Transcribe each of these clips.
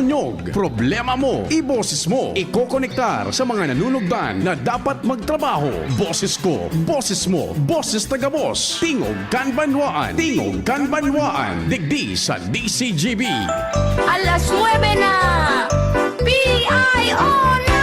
nyog. Problema mo, iboses mo. Iko-konektar sa mga nanunugdan na dapat magtrabaho. Boses ko, boses mo, boses taga-boss. Tingog kan Banwaan. Tingog kan Banwaan. Digdi sa DCGB. Alas 9 na! PIO na!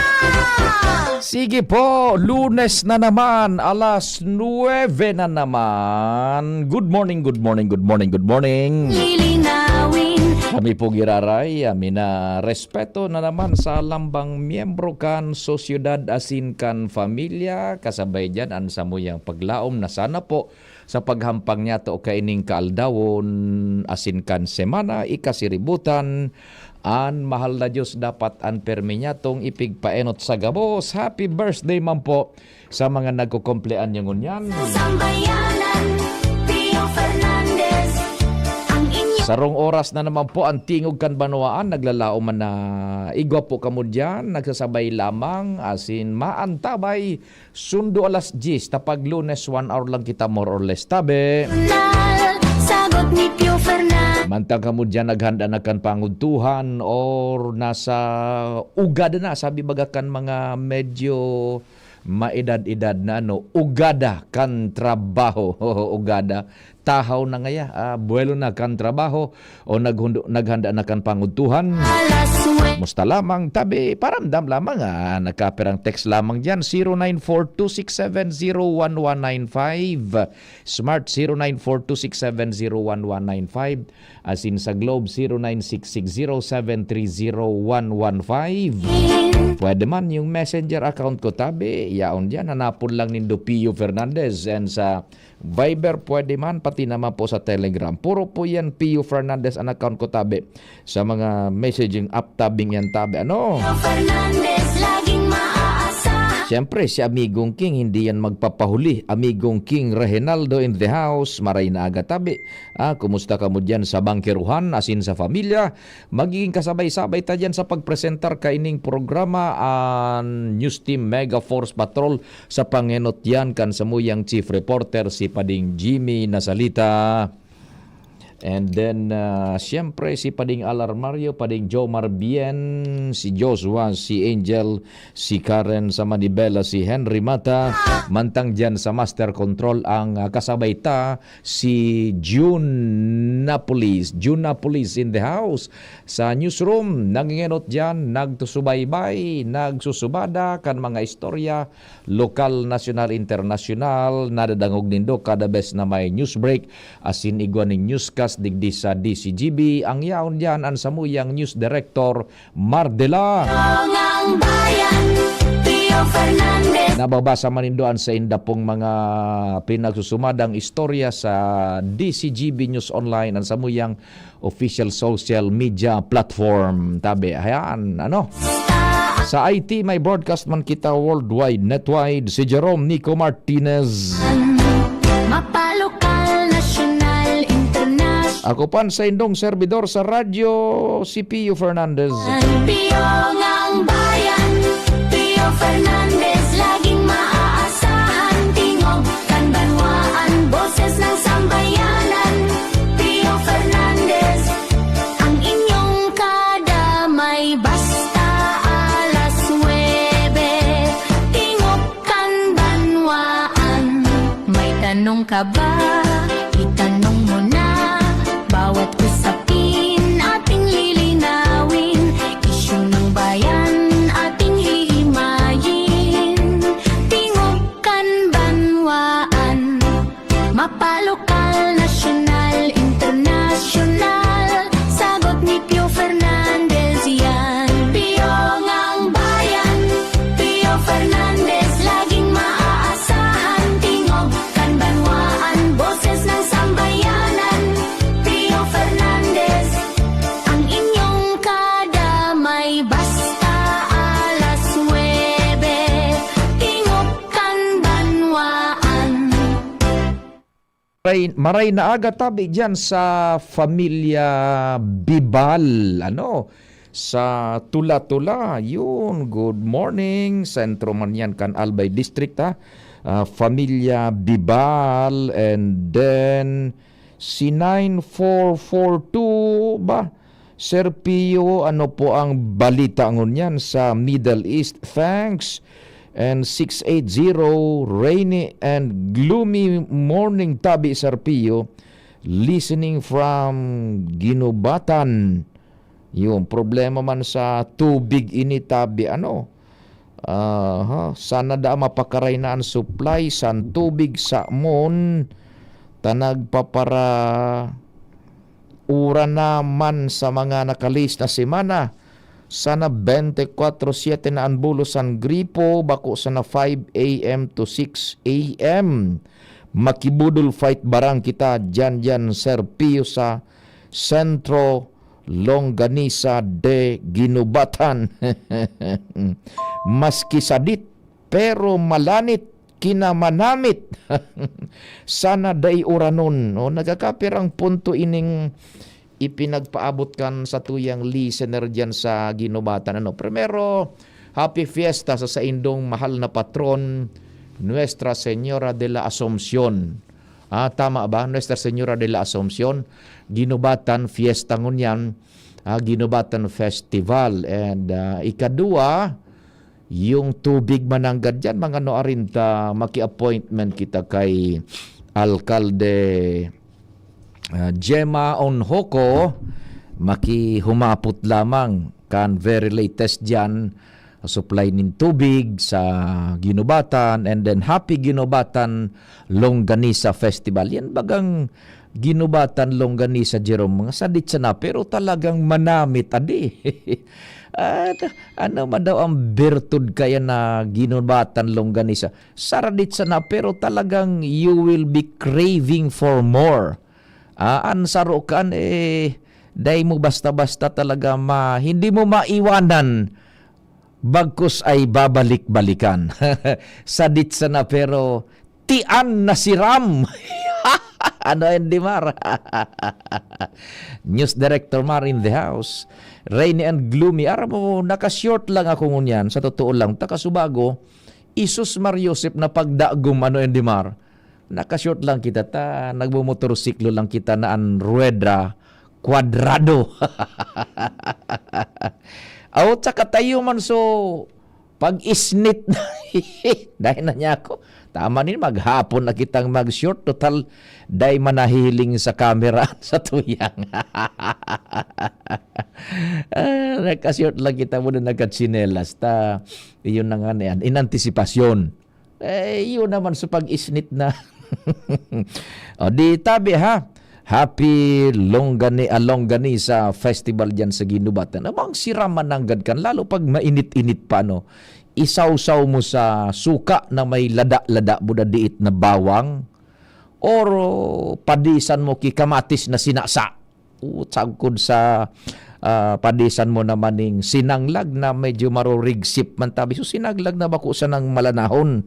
Sige po, Lunes na naman, alas 9 na naman. Good morning, good morning, good morning, good morning. Lilinawin. Kami po giraray, na respeto na naman sa lambang miyembro kan sosyudad asin kan familia. Kasabay dyan, ansa mo yung paglaom na sana po sa paghampang niya to kaining kaaldawon asin kan semana, ikasiributan. An mahal na Diyos dapat an permi niya tong ipigpaenot sa gabos. Happy birthday man po sa mga nagkukumplean yung ngunyan. Sambayanan, Pio Fernandez. Ang inyo. Sarong oras na naman po ang tingog kan Banwaan. Naglalao man na igwa po kamo dyan. Nagsasabay lamang asin maantabay. Sundo alas 10. Tapag Lunes 1 hour lang kita more or less tabi. Sagot ni Pio Fernandez. Mantang kamo dyan naghanda na kan panguntuhan or nasa ugada na. Sabi baga kan mga medyo maedad-edad na ugada kan trabaho. Ugada. Tahaw na ngaya. Buwelo na kan trabaho o naghanda na kan panguntuhan. Alas 9. Musta lamang tabi, paramdam lamang nagkaperang text lamang dyan, 0942670195, Smart 0942670195, asin sa Globe 096607301115. Pwede man yung messenger account ko tabi, yaon dyan, hanapon lang nindo Pio Fernandez, and sa Viber pwede man, pati naman po sa Telegram. Puro po yan Pio Fernandez ang account ko tabi. Sa mga messaging app tabing yan tabi. Ano? Pio Fernandez, laging maaasahan. Siyempre, si Amigong King, hindi yan magpapahuli. Amigong King Reginaldo in the house. Maray na aga tabi. Kumusta ka mo dyan sa bangkiruhan, asin sa familia? Magiging kasabay-sabay ta dyan sa pagpresentar kaining programa ang News Team Mega Force Patrol sa pangenot yan kan samuyang chief reporter si Pading Jimmy Nasalita. And then, siyempre, si Pading Alarmario, Pading Jomar Bien, si Joshua, si Angel, si Karen sa Manibela, si Henry Mata. Mantang dyan sa Master Control ang kasabay ta, si June Napolis in the house. Sa newsroom, nangingenot dyan, nagtusubaybay, nagsusubada kan mga istorya, lokal, national, international, nadadangog nindo kada best na may news break, asin igwa ng newscast digdi sa DCGB. Ang yaon dyan ang samuyang news director Mardela. Ang bayan, Pio Fernandez. Nababasa manindoan sa indapong mga pinagsusumadang istorya sa DCGB News Online ang samuyang official social media platform. Tabi, ayan, ano? Sa IT, may broadcast man kita worldwide, netwide, si Jerome Nico Martinez. Mapalokal, nasyonal, international. Ako pan sa indong servidor sa radyo, si Pio Fernandez. Pio ngang bayan, Pio Fernandez, laging maaasahan. Tingog kan Banwaan, boses ng sambayanan. Pio Fernandez, ang inyong kadamay, basta alas 9. Tingog kan Banwaan, may tanong ka ba? Itanong mo na. Bawat usapin ating lilinawin, isyu ng bayan ating hihimayin. Tingog kan Banwaan, mapalokal, nasyonal, internasyonal. Sagot ni Pio Fernandez yan. Pio ngang bayan, Pio Fernandez, laging maaasahan. Tingog kan Banwaan, boses ng sambayanan. Pio Fernandez, ang inyong kadamay, basta alas 9. Tingog kan Banwaan. Maray na aga tabi dyan sa familia Bibal. Ano? Sa Tula-Tula. Yun, good morning. Sentro man yan kan Albay District familia Bibal. And then si 9442 ba? Sir Pio, ano po ang balita ngunyan sa Middle East? Thanks. And 680, rainy and gloomy morning tabi, Sir Pio. Listening from Ginubatan. Yung problema man sa tubig ini tabi, sana da mapakaray na ang supply sa tubig sa mon tanag papara ura naman sa mga nakalis na semana. Sana 24/7 na ang bulos ang gripo bako sana 5 a.m. to 6 a.m. Makibudol fight barang kita dyan Sir Pio sa Sentro Longganisa de Ginubatan. Maski sadit pero malanit kinamanamit. Sana day uranon. Nagkakapirang punto ining ipinagpaabot kan sa tuyang listener dyan sa Ginubatan. Primero, happy fiesta sa indong mahal na patron, Nuestra Señora de la Asunción. Tama ba? Nuestra Señora de la Asunción. Ginubatan fiesta ngunyan. Ginubatan Festival. And ikadua, yung tubig mananggad dyan, mga noarin ta maki-appointment kita kay Alkalde Gemma Onhoko, makihumapot lamang kan very latest dyan supply ng tubig sa Ginubatan, and then happy Ginubatan Longganisa Festival. Yan bagang Ginubatan Longganisa, Jerome, mga sadit sana pero talagang manamit adi. At ano man daw ang bertud kaya na Ginubatan Longganisa, saradit sana pero talagang you will be craving for more. Ansaro kan dahil mo basta-basta talaga hindi mo maiwanan bagkus ay babalik-balikan. Sadit sana pero tian na siram. Ano hindi Mar? News Director Mar in the house. Rainy and gloomy. Aram mo, nakashort lang ako ngunyan. Sa totoo lang, takasubago, Isus Mar Yosef na pagdagum hindi Mar. Nakashort lang kita nagbumotorsiklo lang kita na ang rueda kwadrado. Tsaka tayo man so pag-isnit na dahil na niya ako. Tama din, maghapon na kitang mag-short. Total, dahil manahiling sa camera sa tuyang. Nagka-short lang kita muna nagka-chinelas. Yun na nga yan. In anticipasyon. Yun naman sa pag-isnit na. Di tabi ha. Happy Longganisa Festival dyan sa Ginubatan. Abang siraman nanggad kan. Lalo pag mainit-init pa, isawsaw mo sa suka na may lada-lada buda diit na bawang or padisan mo kikamatis na sinasa. Tsagkod sa padisan mo naman ng sinanglag na medyo marurigsip man tabi. So sinaglag na bako sa ng malanahon.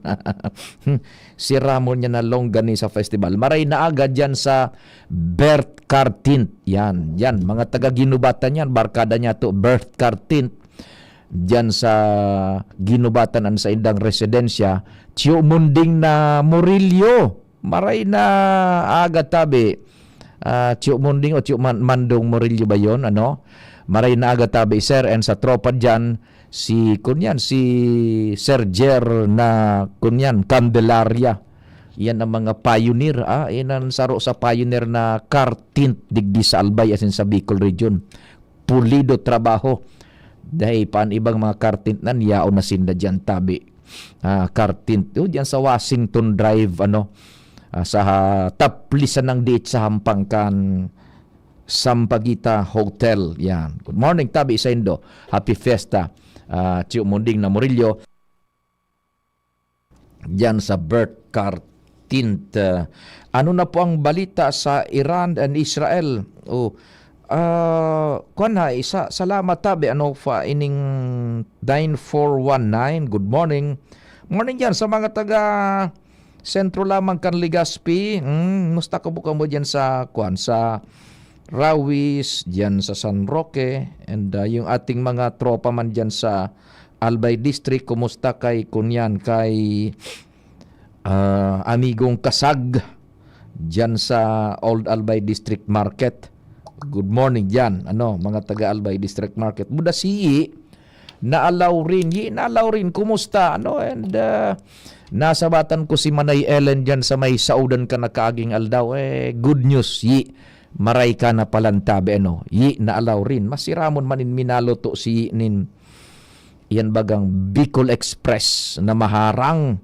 Si Ramon niya na Longganisa Festival. Maray na agad yan sa Bert Cartint. Yan. Mga taga-Ginubatan yan. Barkada niya to Bert Cartint. Diyan sa Ginubatan ang sa indang residensya, Tio Munding na Murillo. Maray na aga tabi. Tio Munding o Tio Mandong Murillo ba yun? Maray na aga tabi, sir. And sa tropa dyan, si Sir Jer na Candelaria. Yan ang mga pioneer. Yan saro sa pioneer na Cartint digdi sa Albay asin sa Bicol region. Pulido trabaho. Dahil paan ibang mga Cartint nan yao na sinda dyan tabi. Cartint dyan sa Washington Drive sa taplisan ng diit sa Hampangkan Sampaguita Hotel. Yan. Good morning tabi sa Indo. Happy Fiesta. Tio Munding na Murillo dyan sa Bert Cartint. Ano na po ang balita sa Iran and Israel? Salamat tabi fa ining 9419. Good morning. Morning dyan sa mga taga sentro lamang kan Legazpi. Musta ka buka mo dyan sa Rawis, dyan sa San Roque, and yung ating mga tropa man dyan sa Albay District. Kumusta kay amigong Kasag dyan sa Old Albay District Market. Good morning dyan, mga taga-Albay District Market. Buda si naalaw rin, kumusta, and nasabatan ko si Manay Ellen dyan sa may saudan ka na kaaging aldaw, good news, maray ka na palantabi, naalaw rin, masiramon manin minalo to si nin, yan bagang Bicol Express na maharang,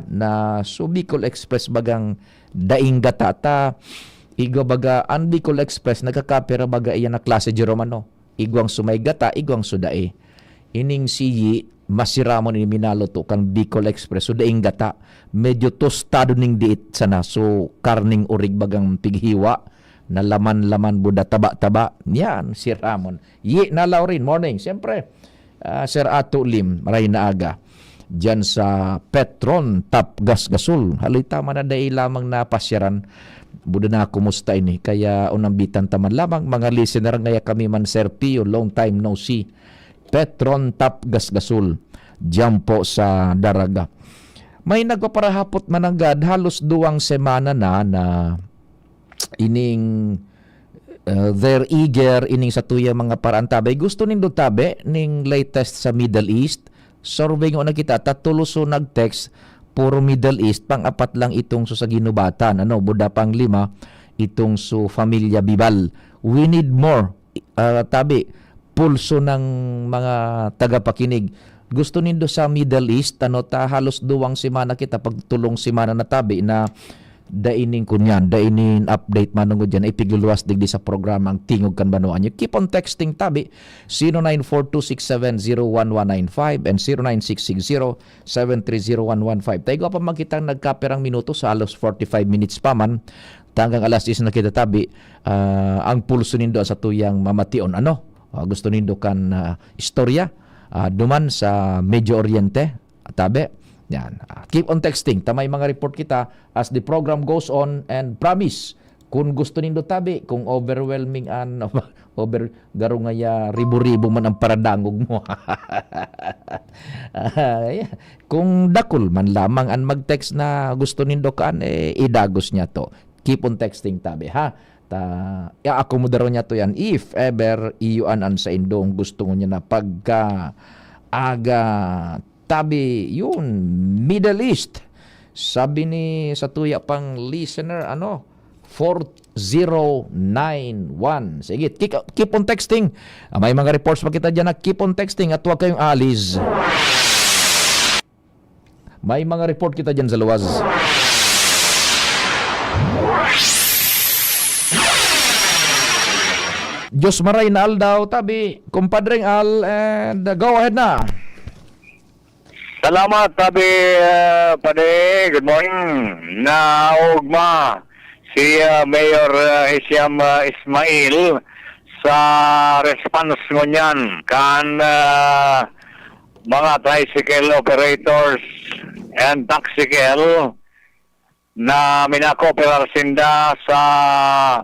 na so Bicol Express bagang daing gatata, igo baga ang Bicol Express nagkakapera baga iyan na klase Jeromano. Igwang sumay gata, igwang sudae. Ining siyi masiramon ni minalo to kan Bicol Express so daing gata. Medyo tostado ning diit sana so karning urig bagang pighiwa na laman-laman buda taba-taba. Yan si Ramon. Nalaw rin morning. Siyempre Sir Ato Lim maray na aga. Diyan sa Petron Top Gas Gasol. Halita man na dahil lamang na pasyaran. Buda na kumusta ini. Kaya unambitan taman lamang mga listener ngaya kami man Sir Pio. Long time no see. Petron Top Gas Gasol. Diyan po sa Daraga. May nagpaparahapot mananggad halos 2 semana na ining they're eager ining sa tuya mga parantabay. Gusto nindo tabi ning latest sa Middle East. Survey nga na kita, tatuluso nag-text, puro Middle East, pang-apat lang itong sa ginubatan, buda pang 5, itong sa Familia Bibal. We need more, tabi, pulso ng mga tagapakinig. Gusto nindo sa Middle East, halos 2 semana kita, pagtulong semana na tabi na dainin kunyan, dainin update manungod dyan, ipigluwas digdi sa programang Tingog Kanbanuan nyo. Keep on texting tabi 0942670195 and 096607301115. Tayo pa magkitang nagkaperang minuto sa alos 45 minutes pa man hanggang alas 10 na kita tabi ang pulso nindo sa tuyang mamation. Gusto nindo kan istorya duman sa Medyo Oriente tabi. Yan. Keep on texting. Tamay mga report kita as the program goes on and promise kung gusto nindo tabi, kung overwhelming garungaya ribu-ribu man ang paradangog mo. Kung dakul man lamang ang mag-text na gusto nindo kan idagos niya to. Keep on texting tabi ha. Iakomodaro niya to yan if ever iyuan sa indong gusto niya na pagka aga tabi yun, Middle East. Sabi ni sa tuya pang listener, 4091. Sige, keep on texting. May mga reports pa kita dyan na keep on texting at huwag kayong alis. May mga report kita dyan sa luwas. Diyos maray na al daw, tabi. Kumpadring al, and go ahead na. Salamat, tabi, pade. Good morning. Naugma si Mayor Isyam Ismail sa response mo niyan kan mga tricycle operators and taxicle na minakooperar sinda sa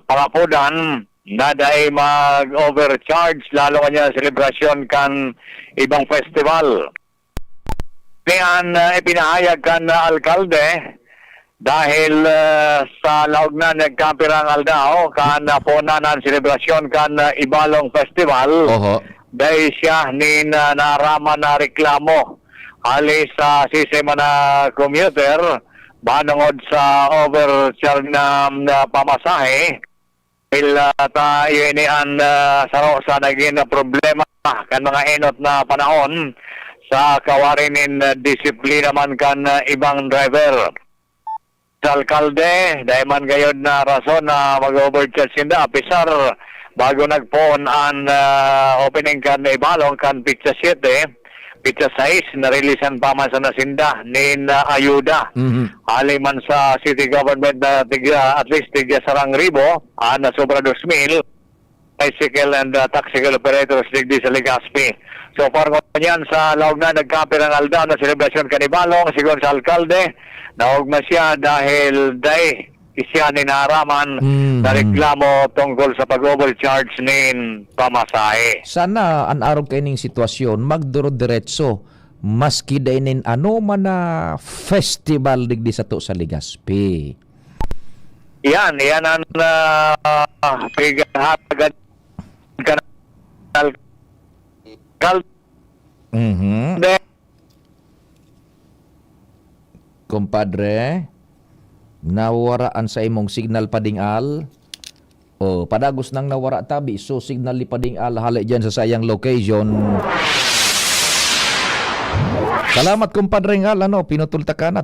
Pangapudan na dahil mag-overcharge lalo kanya selebrasyon kan ibang festival. Ngayon, ipinahayag kan alkalde dahil sa laog na nagkampirang aldao kan ponanan selebrasyon kan Ibalong Festival. Dahil siya ni naraman na reklamo hali sa sistema na commuter banungod sa overcharge na pamasahe. Dahil tayo inian sa naging problema kan mga enot na panahon sa kawarinin disiplina man kan ibang driver. Sa alkalde, dahil man gayon na rason na mag-overcharge sinda, pisar bago nagpoon ang opening kan Ibalong kan pizza 7, pizza 6, na-releasean pa man sa nasinda nin ayuda. Hali man sa city government na at least tigya 1,000 na sobra 2,000 bicycle and taxicle operators digdi sa Legazpi. So far yan sa laog na nagkampirang aldao na selebrasyon kanibalong sigon sa alkalde, naugma siya dahil isya ni naraman na reklamo tungkol sa pag-overcharge nin pamasahe. Sana an arog kaining sitwasyon magduro-diretso maski dainin man na festival digdi sa to sa Legazpi. Yan ang pighahagan kanal Mhm. Kompadre, nawaraan sa imong signal padingal. O, padagos nang nawara tabi. So, signal ni padingal hali dyan sa sayang location. Salamat kumpadre ngal, pinutulta ka na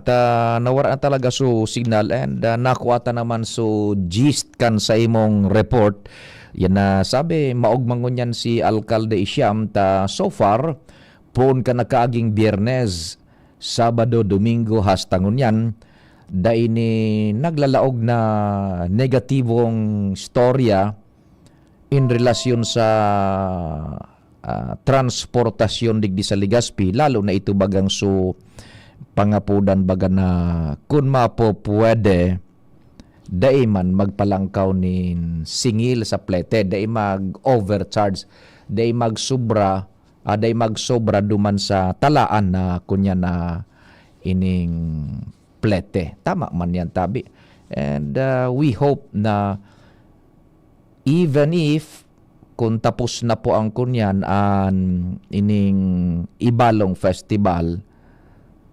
nawara na talaga so signal and nakuha ta naman so gist kan sa imong report. Yan na sabi, maugmangon yan si Alcalde Isyam ta so far, pon ka nakaaging Biyernes, Sabado, Domingo, hastangon yan, dahil ni naglalaog na negatibong storya in relasyon sa transportasyon digdi sa Legazpi, lalo na ito bagang so pangapudan baga na kung mapo pwede daiman magpalangkaw nin singil sa plete, dai mag-overcharge, dai magsobra, dai magsobra duman sa talaan na kunya na ining plete. Tama man yan tabi. And we hope na even if kung tapos na po ang kunyan an ining Ibalong Festival,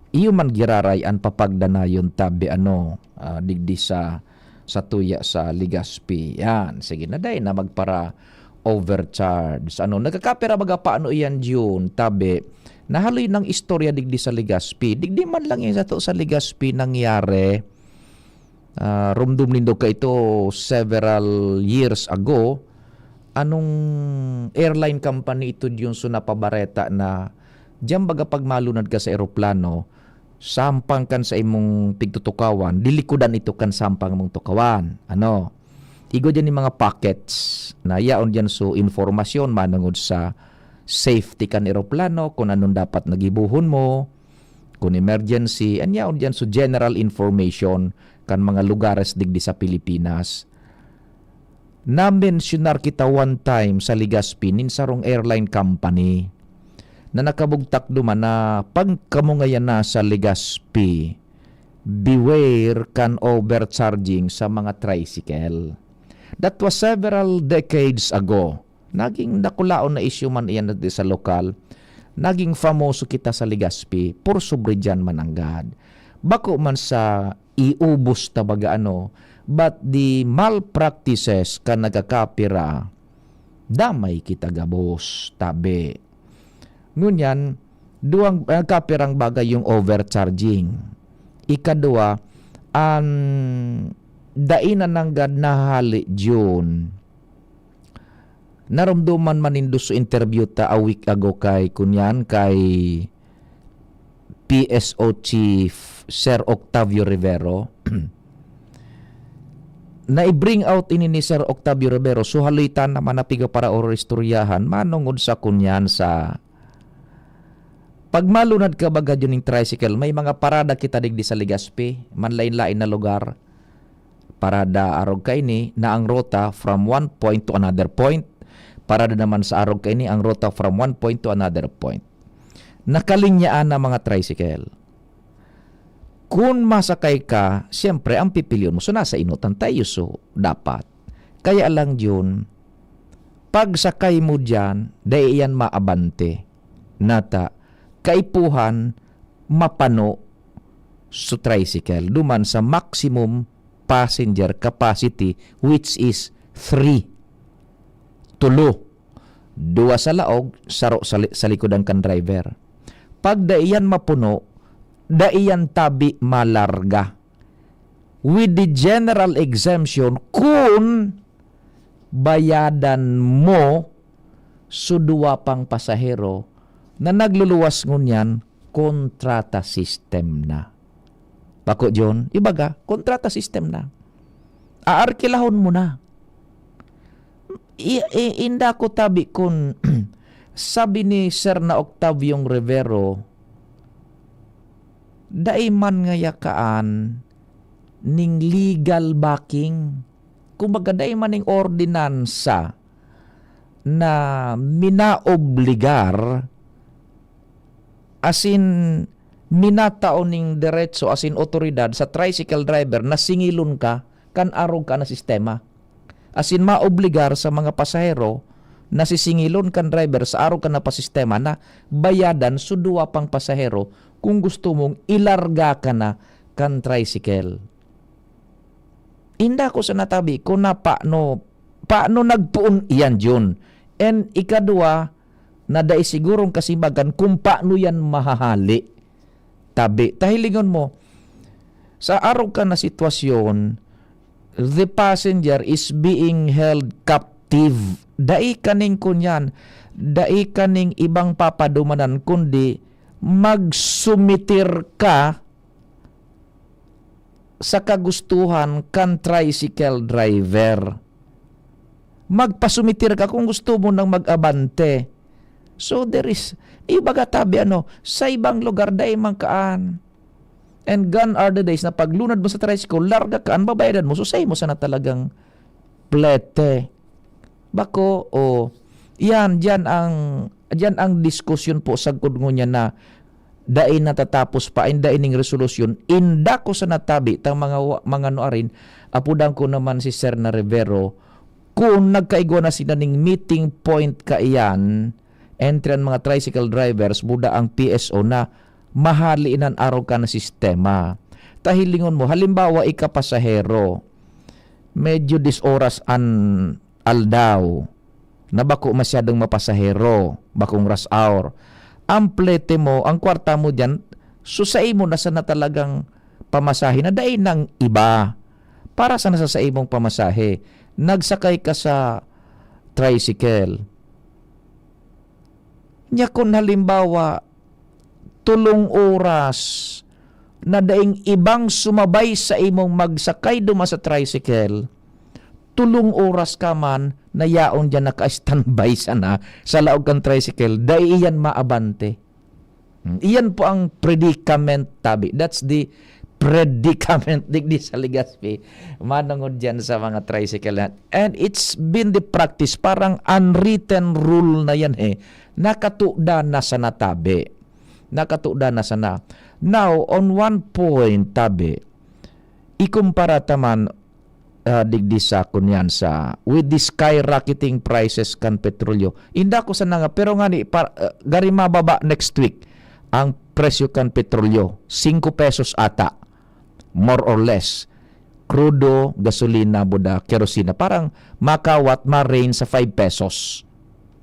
iyo man giraray an papagdanayon tabi digdi sa tuya sa Legazpi. Yan, sige na day na magpara overcharge. Nagkakapira baga paano iyan June tabi nahaloy ng istorya digdi sa Legazpi. Digdi man lang yan sa Legazpi nangyari. Rumdum nindo ka ito several years ago. Anong airline company ito yung napabareta na diyan baga pagmalunad ka sa eroplano, sampang kan sa imong pigtutukawan, dilikudan ito kan sampang mong tukawan. Igo dyan yung mga packets na yaon dyan so informasyon manungod sa safety kan eroplano, kung anong dapat nagibuhon mo, kung emergency, and yaon dyan so general information kan mga lugares digdi sa Pilipinas. Na-mentionar kita one time sa Legazpi nin sarong airline company na nakabugtak duman na pag kamo ngayon na sa Legazpi, beware kan overcharging sa mga tricycle. That was several decades ago. Naging nakulaon na issue man iyan sa lokal. Naging famoso kita sa Legazpi, por sobre dyan mananggad. Bako man sa iubos tabaga but the malpractices ka nagakapira, damay kita gabos, tabi. Ngunyan, duwang kapirang bagay yung overcharging. Ikadua, ang dainan ng gad na hali June. Naramduman manindo sa interview ta a week ago kay kunyan kay PSO Chief Sir Octavio Rivero. Na i-bring out ini ni Sir Octavio Rivero so halitan naman napiga para oristoryahan manungod sa kunyan sa pagmalunad ka baga yun ng tricycle, may mga parada kita digdi sa Legazpi, manlain-lain na lugar. Parada arog ka ini na ang rota from one point to another point. Parada naman sa arog ka ini ang rota from one point to another point. Nakalinyaan na mga tricycle. Kung masakay ka, siyempre ang pipiliyon mo. So nasa inutan tayo so dapat. Kaya lang yun, pag sakay mo dyan, dahil yan maabante. Nata, kaipuhan, mapano sa tricycle. Duman sa maximum passenger capacity which is 3. Tulo. 2 sa laog, saro sa likodan kan driver. Pag daiyan mapuno, daiyan tabi malarga. With the general exemption, kung bayadan mo sudua pang pasahero na nagluluwas ngunyan, kontrata system na. Bako John, ibaga, kontrata system na. Aarkilahon mo na. Inda ko tabi kung sabi ni Sir na Octavio Rivero, daiman nga yakaan ning legal backing. Kumbaga daiman ning ordinansa na minaobligar asin minatao ning diretso asin otoridad sa tricycle driver na singilon ka kan arog ka na sistema. Asin maobligar sa mga pasahero na sisingilon kan driver sa arog ka na pasistema na bayadan sa duwa pang pasahero kung gusto mong ilarga ka na kan tricycle. Inda ko sa natabi kung na paano nagpuon iyan yun. And ikadua, na dai sigurong kasibagan kung paano yan mahahali. Tabi, tahilingon mo, sa araw ka na sitwasyon, the passenger is being held captive. Dai kaning kunyan, dai kaning ibang papadumanan, kundi magsumitir ka sa kagustuhan kan tricycle driver. Magpasumitir ka kung gusto mo nang mag-abante. So there is, ibaga tabi sa ibang lugar dahil mangkaan. And gone are the days na paglunad mo sa tricycle, larga ka, babayadan mo, susay mo sana talagang plete. Bako, dyan ang diskusyon po sa kudngunya na dain natatapos pa, dain ning resolusyon, inda ko sa natabi, tang mga noarin, apudang ko naman si Sir na Rivero, kung nagkaigo na sila ning meeting point ka iyan, entry ang mga tricycle drivers, buda ang PSO na mahaliinan araw ka na sistema. Tahilingon mo, halimbawa ikapasahero, medyo disoras aldaw, na bako masyadong mapasahero, bakong rush hour. Ang plete mo, ang kwarta mo dyan, susay mo na sana talagang pamasahe na dahin ng iba. Para sana sa imong pamasahe, nagsakay ka sa tricycle. Nya kung halimbawa, 3 oras na daing ibang sumabay sa imong magsakay duma sa tricycle, 3 oras ka man na yaon dyan naka-standby sana sa laog kang tricycle, dahil iyan maabante. Iyan po ang predicament tabi. That's the predicament digdi sa Legazpi. Manungod dyan sa mga tricycle. And it's been the practice, parang unwritten rule na yan nakatuda na sa natabi. Nakatuda na sana. Now, on one point, tabi, ikumpara taman digdi sa kunyan sa with the skyrocketing prices kan petrolyo. Inda ko sana nga, pero nga ni, gari mababa next week ang presyo kan petrolyo. 5 pesos ata. More or less. Crudo, gasolina, buda, kerosina. Parang makawat, ma-range sa 5 pesos.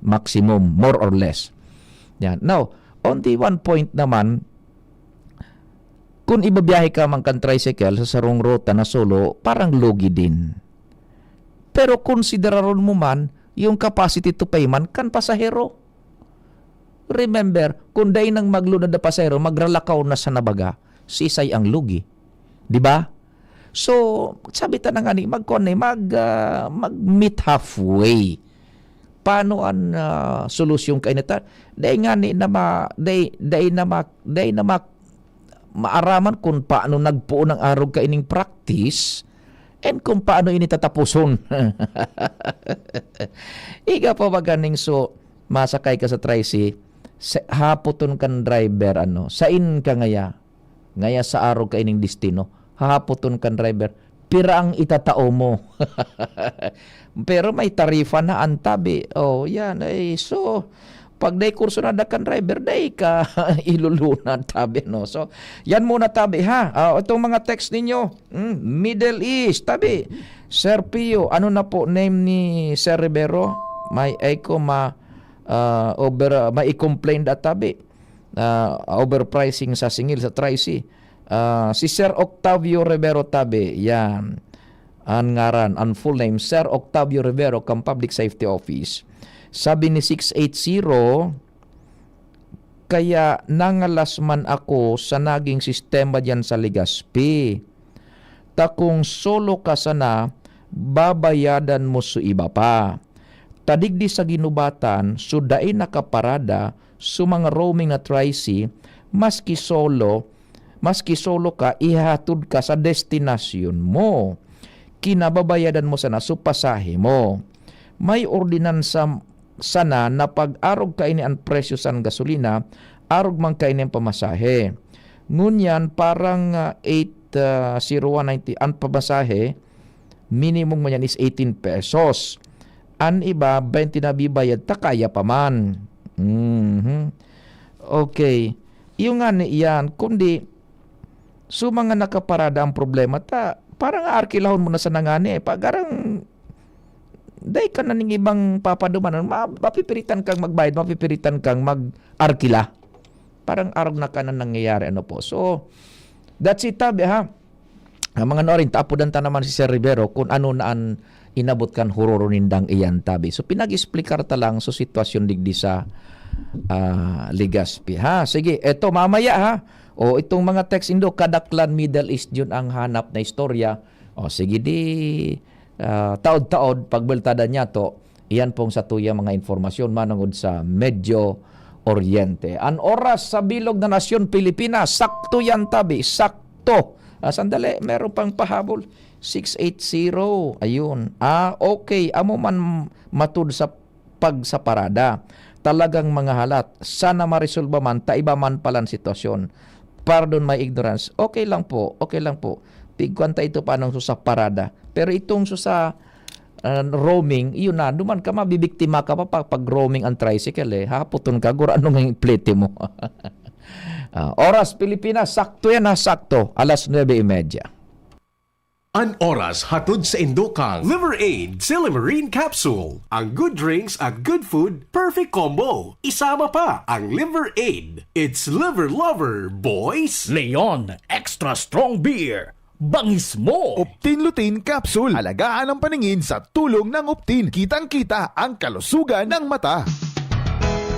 Maximum, more or less. Yan. Now, on the one point naman, kung ibabiyahe ka man kan tricycle sa sarong ruta na solo, parang lugi din. Pero konsideraron mo man, yung capacity to pay man kan pasahero. Remember, kung dahi nang maglunad na pasahero, magralakaw na sa nabaga, sisay ang lugi. Di ba? So, sabi ta na nga ni, mag-meet halfway. Paano ang solusyon kay nita? Dahil nga ni maaraman kung paano nagpuon ng arog ka ining practice and kung paano ini tatapuson. Iga pa ba ganing so masakay ka sa tricy, hapoton kan driver sain ka ngaya sa arog ka ining destino, hapoton kan driver, pira ang itatao mo. Pero may tarifa na antabi. Yan so pag day kurso na dakan driver, day ka ilulunad tabi, no? So, yan muna tabi, ha? Itong mga text ninyo, Middle East, tabi. Sir Pio, ano na po name ni Sir Rivero? May echo mai-complain da tabi. Overpricing sa singil sa tricy. Si Sir Octavio Rivero tabi, yan. Ang ngaran, ang full name, Sir Octavio Rivero, kam Public Safety Office. Sabi ni 680, kaya nangalas man ako sa naging sistema dyan sa Legazpi. Takong solo ka sana, babayadan mo sa iba pa. Tadigdi sa ginubatan, sudain nakaparada sa mga roaming na tricy, maski solo ka, ihatod ka sa destinasyon mo. Kinababayadan mo sana sa pasahe mo. May ordinansa sana na pag-arog kaini ang presyo sa gasolina, arog man kaini ang pamasahe. Ngunyan parang 80190 ang pamasahe, minimum mo yan is 18 pesos. An iba, 20 na bibayad, takaya pa man. Okay. Yung nga yan, kundi, mga nakaparada ang problema, parang arkilahon mo na sa nangani. Pagarang, day ka na ning ibang papaduman, mapipiritan kang magbayad, mapipiritan kang mag-arkila. Parang arog na ka na nangyayari. Ano po. So, that's it, tabi ha. Ang mga norin, taapudan ta naman si Sir Rivero kung ano na ang inabot kan hororo nindang iyan tabi. So pinag-explikar ta lang so sitwasyon digdi sa Legazpi. Ha, sige, eto mamaya ha. O itong mga text indo kadaklan Middle East yun ang hanap na istorya. O sige di taod-taod pagbeltada niya to. Iyan pong sa tuya mga informasyon manungod sa Medyo Oriente. Ang oras sa bilog na nasyon Pilipinas, sakto yan tabi, sakto. Sandali, meron pang pahabol. 680. Ayun. Okay. Amo man matud sa pagsaparada. Talagang mga halat. Sana maresolba man, taiba man palang sitwasyon. Pardon my ignorance. Okay lang po. Okay lang po. Tigkwanta ito pa ng sa parada. Pero itong sa roaming, yun na, duman ka mabibiktima ka pa pag roaming ang tricycle eh. Haputon ka, gura anong plete mo. Oras Pilipinas, sakto yan ha, sakto. Alas 9:30. An oras hatod sa Indokang Liver Aid Silimarine Capsule. Ang good drinks at good food, perfect combo. Isama pa ang Liver Aid. It's liver lover, boys! Leon Extra Strong Beer. Bangis mo! Optin Lutein Capsule. Alagaan ang paningin sa tulong ng Optin. Kitang-kita ang kalusugan ng mata.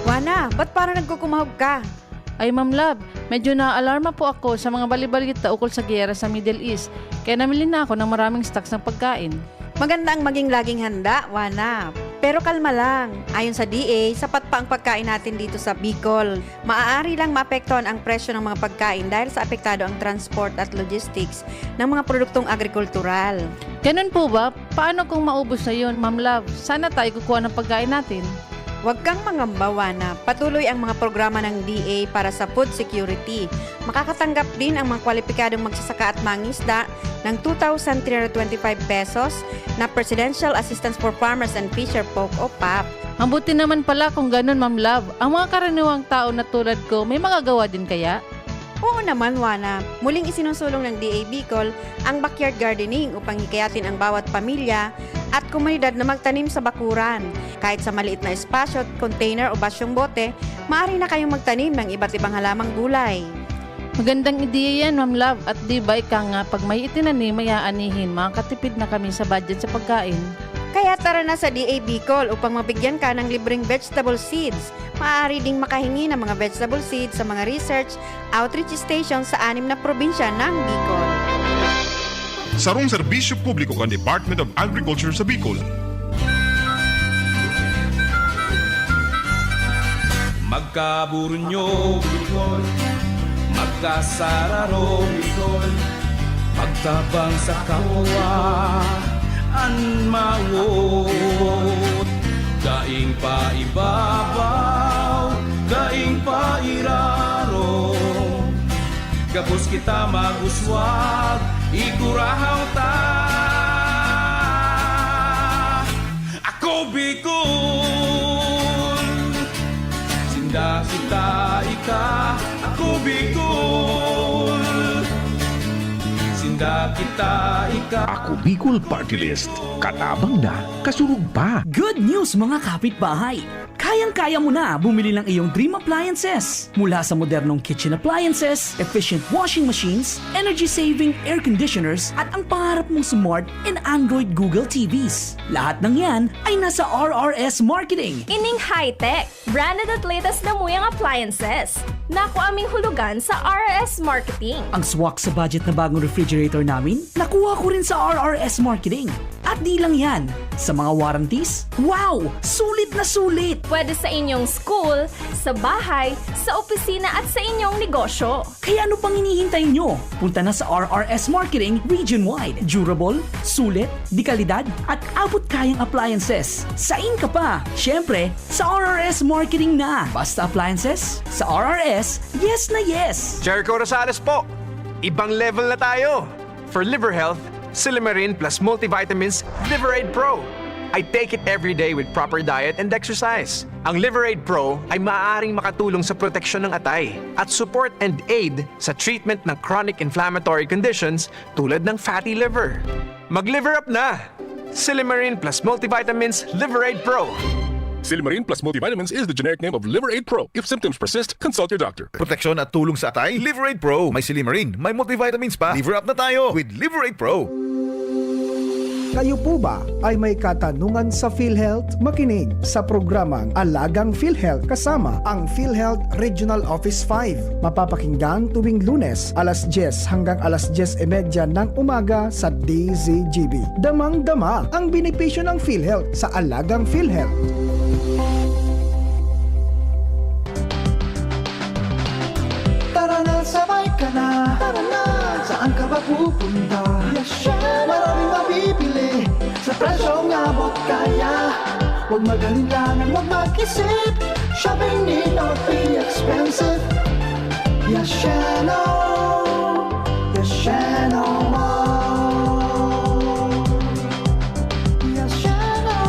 Wana, ba't parang nagkukumahog ka? Ay Ma'am Love, medyo na-alarma po ako sa mga balibalita ukol sa giyera sa Middle East. Kaya namili na ako ng maraming stocks ng pagkain. Maganda ang maging laging handa, Wana. Pero kalma lang. Ayon sa DA, sapat pa ang pagkain natin dito sa Bicol. Maaari lang maapektuhan ang presyo ng mga pagkain dahil sa apektado ang transport at logistics ng mga produktong agrikultural. Ganun po ba? Paano kung maubos na yun, Ma'am Love? Sana tayo kukuha ng pagkain natin. Huwag kang mangamba, Wana. Patuloy ang mga programa ng DA para sa food security. Makakatanggap din ang mga kwalipikadong magsasaka at mangisda ng 2,325 pesos na Presidential Assistance for Farmers and Fisher Folk o PAP. Ang buti naman pala kung ganun, Ma'am Love. Ang mga karaniwang tao na tulad ko, may magagawa din kaya? Oo naman, Wana. Muling isinusulong ng DA Bicol ang backyard gardening upang hikayatin ang bawat pamilya at komunidad na magtanim sa bakuran. Kahit sa maliit na espasyo, container o basyong bote, maaari na kayong magtanim ng iba't ibang halamang gulay. Magandang ideya yan, Ma'am Love. At di ba ika nga, pag may itinanim, may aanihin, makakatipid na kami sa budget sa pagkain. Kaya tara na sa DA Bicol upang mabigyan ka ng libreng vegetable seeds. Maaari ding makahingi ng mga vegetable seeds sa mga research outreach stations sa 6 na probinsya ng Bicol. Sarong serbisyo publiko ng Department of Agriculture sa Bicol. Magkaburunyo, Bicol. Magkasararo, Bicol. Magtabang sa kapwa, an mawot. Daing pa ibabaw, daing pa iraro. Gabos kita maguswag, igurahaw ta. Ako Bicol, sinda kita ika. Ako Bicol, sinda kita ika. Ako Bicol Party List. Katabang na, kasurug pa. Good news mga kapitbahay! Kayang-kaya mo na bumili ng iyong dream appliances. Mula sa modernong kitchen appliances, efficient washing machines, energy-saving air conditioners, at ang pangarap mong smart and Android Google TVs. Lahat ng yan ay nasa RRS Marketing. Ining high-tech, branded at latest na muyang appliances. Naku aming hulugan sa RRS Marketing. Ang swak sa budget na bagong refrigerator namin, nakuha ko rin sa RRS Marketing. At di lang yan, sa mga warranties, wow! Sulit na sulit! Pwede sa inyong school, sa bahay, sa opisina at sa inyong negosyo. Kaya ano pang hinihintay nyo? Punta na sa RRS Marketing region-wide. Durable, sulit, di kalidad, at abot kayang appliances. Sain ka pa! Siyempre, sa RRS Marketing na. Basta appliances, sa RRS, yes na yes! Jericho Rosales po! Ibang level na tayo! For liver health, Silimarin plus multivitamins Liver Aid Pro. I take it every day with proper diet and exercise. Ang Liver Aid Pro ay maaaring makatulong sa proteksyon ng atay at support and aid sa treatment ng chronic inflammatory conditions tulad ng fatty liver. Mag-liver up na! Silimarin plus multivitamins Liver Aid Pro. Silimarin plus multivitamins is the generic name of Liver Aid Pro. If symptoms persist, consult your doctor. Proteksyon at tulong sa atay, Liver Aid Pro. May Silimarin, may multivitamins pa. Liver up na tayo with Liver Aid Pro. Kayo po ba ay may katanungan sa PhilHealth? Makinig sa programang Alagang PhilHealth kasama ang PhilHealth Regional Office 5. Mapapakinggan tuwing Lunes alas 10 hanggang alas 10:30 ng umaga sa DZGB. Damang-dama ang benepisyo ng PhilHealth sa Alagang PhilHealth. Tara na, sabay ka na. Tara na, saan ka ba pupunta? Maraming mabibili sa presyong abot kaya. Huwag mag-alilangan, huwag mag-isip. Shopping need not be expensive. Yashano Mall. Yashano Mall. Yashano.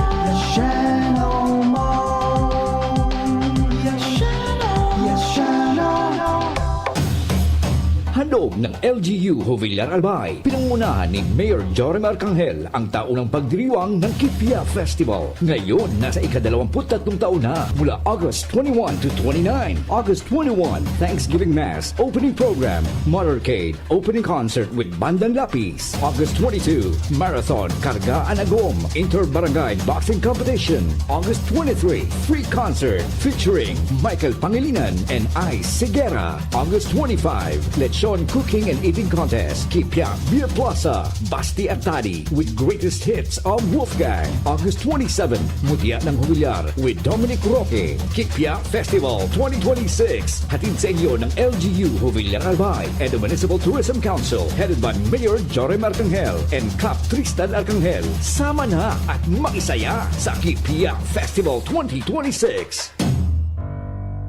Handog ng LGU Jovillar Albay. Pinangunahan ni Mayor Jorim Arcangel ang taunang pagdiriwang ng Kipia Festival. Ngayon, nasa ika-23 taon na mula August 21 to 29. August 21, Thanksgiving Mass, Opening Program, Motorcade, Opening Concert with Bandang Lapis. August 22, Marathon, Karga Anagom, Inter-Barangay Boxing Competition. August 23, Free Concert featuring Michael Pangilinan and Ice Sigera. August 25, Lechon Cooking and Eating Contest, Kipia Beer Plaza, Basti at Tadi with greatest hits of Wolfgang. August 27, Mutia ng Jovillar with Dominic Roque, Kipia Festival 2026. Hatid sa inyo ng LGU Jovillar Albay and the Municipal Tourism Council headed by Mayor Jorim Arcangel and Cap Tristan Arcangel. Sama na at makisaya sa Kipia Festival 2026.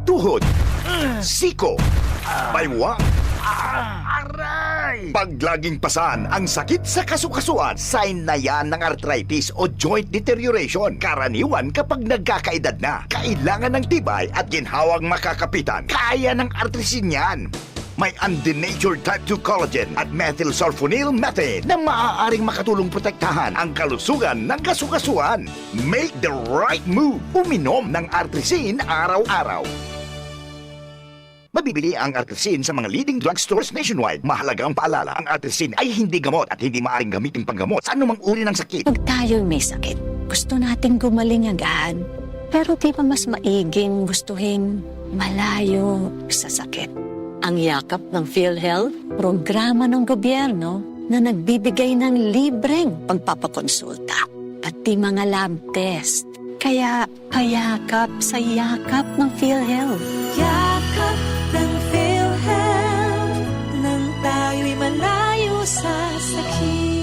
Tuhod, siko, baywa, aray! Pag laging pasan ang sakit sa kasukasuan, sign na yan ng arthritis o joint deterioration. Karaniwan kapag nagkakaedad na, kailangan ng tibay at ginhawang makakapitan. Kaya ng artrisin yan. May undenatured type 2 collagen at methylsulfonyl methane na maaaring makatulong protektahan ang kalusugan ng kasukasuan. Make the right move. Uminom ng artrisin araw-araw. Mabibili ang artrisin sa mga leading drugstores nationwide. Mahalaga ang paalala, ang artrisin ay hindi gamot at hindi maaaring gamitin panggamot sa anumang uri ng sakit. Pag tayo'y may sakit, gusto nating gumaling agad. Pero di ba mas maiging gustuhin malayo sa sakit? Ang yakap ng PhilHealth, programa ng gobyerno na nagbibigay ng libreng pagpapakonsulta, pati mga lab test. Kaya payakap sa yakap ng PhilHealth. Yakap ng PhilHealth nang tayo'y malayo sa sakit.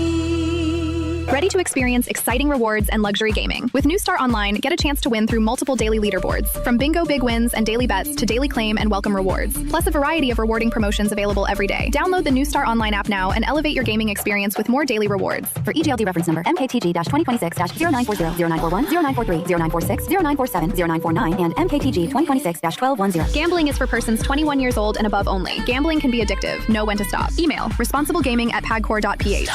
Ready to experience exciting rewards and luxury gaming? With New Star Online, get a chance to win through multiple daily leaderboards, from bingo big wins and daily bets to daily claim and welcome rewards, plus a variety of rewarding promotions available every day. Download the New Star Online app now and elevate your gaming experience with more daily rewards. For EGLD reference number MKTG-2026-0940, 0940, 0943, 0946, 0947, 0949, and MKTG 2026-1210. Gambling is for persons 21 years old and above only. Gambling can be addictive. Know when to stop. Email responsiblegaming@pagcor.ph.